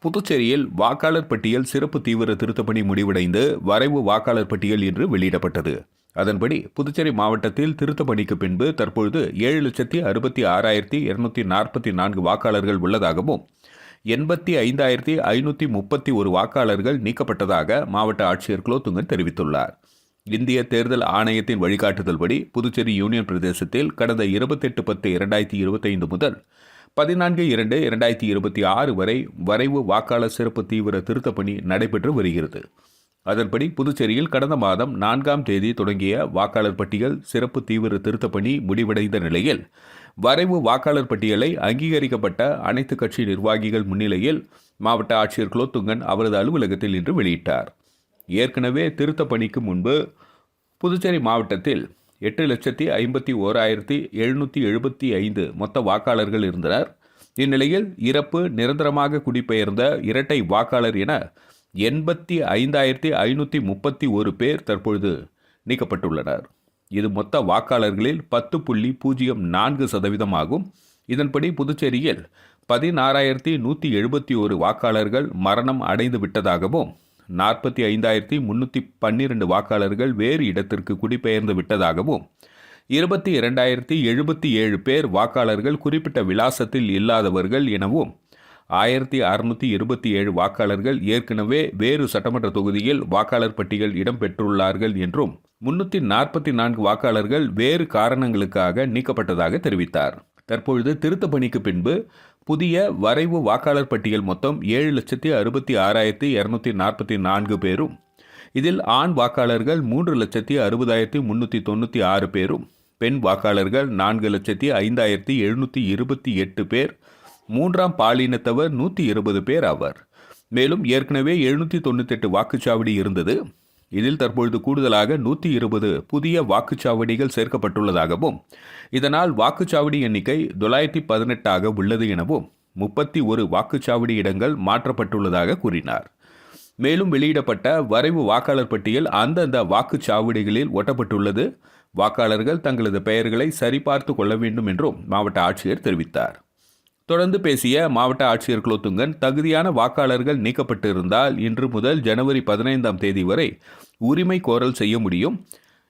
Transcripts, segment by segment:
புதுச்சேரியில் வாக்காளர் பட்டியல் சிறப்பு தீவிர திருத்தப்பணி முடிவடைந்து வரைவு வாக்காளர் பட்டியல் இன்று வெளியிடப்பட்டது. அதன்படி புதுச்சேரி மாவட்டத்தில் திருத்தப் பணிக்கு பின்பு தற்பொழுது 7,66,244 வாக்காளர்கள் உள்ளதாகவும் 85,531 வாக்காளர்கள் நீக்கப்பட்டதாக மாவட்ட ஆட்சியர் குலோத்துங்கன் தெரிவித்துள்ளார். இந்திய தேர்தல் ஆணையத்தின் வழிகாட்டுதல்படி புதுச்சேரி யூனியன் பிரதேசத்தில் கடந்த 28/10/2025 முதல் 14/2/2026 வரை வரைவு வாக்காளர் சிறப்பு தீவிர திருத்தப் பணி நடைபெற்று வருகிறது. அதன்படி புதுச்சேரியில் கடந்த மாதம் 4ஆம் தேதி தொடங்கிய வாக்காளர் பட்டியல் சிறப்பு தீவிர திருத்தப் பணி முடிவடைந்த நிலையில் வரைவு வாக்காளர் பட்டியலை அங்கீகரிக்கப்பட்ட அனைத்து கட்சி நிர்வாகிகள் முன்னிலையில் மாவட்ட ஆட்சியர் குலோத்துங்கன் அவரது அலுவலகத்தில் இன்று வெளியிட்டார். ஏற்கனவே திருத்தப் பணிக்கு முன்பு புதுச்சேரி மாவட்டத்தில் 8,51,775 மொத்த வாக்காளர்கள் இருந்தனர். இந்நிலையில் இறப்பு, நிரந்தரமாக குடிபெயர்ந்த இரட்டை வாக்காளர் என 85,531 பேர் தற்பொழுது நீக்கப்பட்டுள்ளனர். இது மொத்த வாக்காளர்களில் 10.04% ஆகும். இதன்படி புதுச்சேரியில் 16,171 வாக்காளர்கள் மரணம் அடைந்து விட்டதாகவும் 45,312 வாக்காளர்கள் வேறு இடத்திற்கு குடிபெயர்ந்து விட்டதாகவும் 22,077 பேர் வாக்காளர்கள் குறிப்பிட்ட விலாசத்தில் இல்லாதவர்கள் எனவும் 1,627 வாக்காளர்கள் ஏற்கனவே வேறு சட்டமன்ற தொகுதியில் வாக்காளர் பட்டியல் இடம்பெற்றுள்ளார்கள் என்றும் 344 வாக்காளர்கள் வேறு காரணங்களுக்காக நீக்கப்பட்டதாக தெரிவித்தார். தற்பொழுது திருத்தப் பணிக்கு பின்பு புதிய வரைவு வாக்காளர் பட்டியல் மொத்தம் 7,66,244 பேரும், இதில் ஆண் வாக்காளர்கள் 3,60,396 பேரும், பெண் வாக்காளர்கள் 4,05,728 பேர், மூன்றாம் பாலினத்தவர் 120 பேர் ஆவர். மேலும் ஏற்கனவே 798 வாக்குச்சாவடி இருந்தது. இதில் தற்பொழுது கூடுதலாக 120 புதிய வாக்குச்சாவடிகள் சேர்க்கப்பட்டுள்ளதாகவும் இதனால் வாக்குச்சாவடி எண்ணிக்கை 918 உள்ளது எனவும் 31 வாக்குச்சாவடி இடங்கள் மாற்றப்பட்டுள்ளதாக கூறினார். மேலும் வெளியிடப்பட்ட வரைவு வாக்காளர் பட்டியல் அந்தந்த வாக்குச்சாவடிகளில் ஒட்டப்பட்டுள்ளது. வாக்காளர்கள் தங்களது பெயர்களை சரிபார்த்து கொள்ள வேண்டும் என்றும் மாவட்ட ஆட்சியர் தெரிவித்தார். தொடர்ந்து பேசிய மாவட்ட ஆட்சியர் குலோத்துங்கன், தகுதியான வாக்காளர்கள் நீக்கப்பட்டிருந்தால் இன்று முதல் ஜனவரி 15ஆம் தேதி வரை உரிமை கோரல் செய்ய முடியும்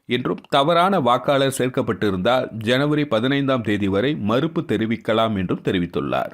என்றும், தவறான வாக்காளர் சேர்க்கப்பட்டிருந்தால் ஜனவரி 15ஆம் தேதி வரை மறுப்பு தெரிவிக்கலாம் என்றும் தெரிவித்துள்ளார்.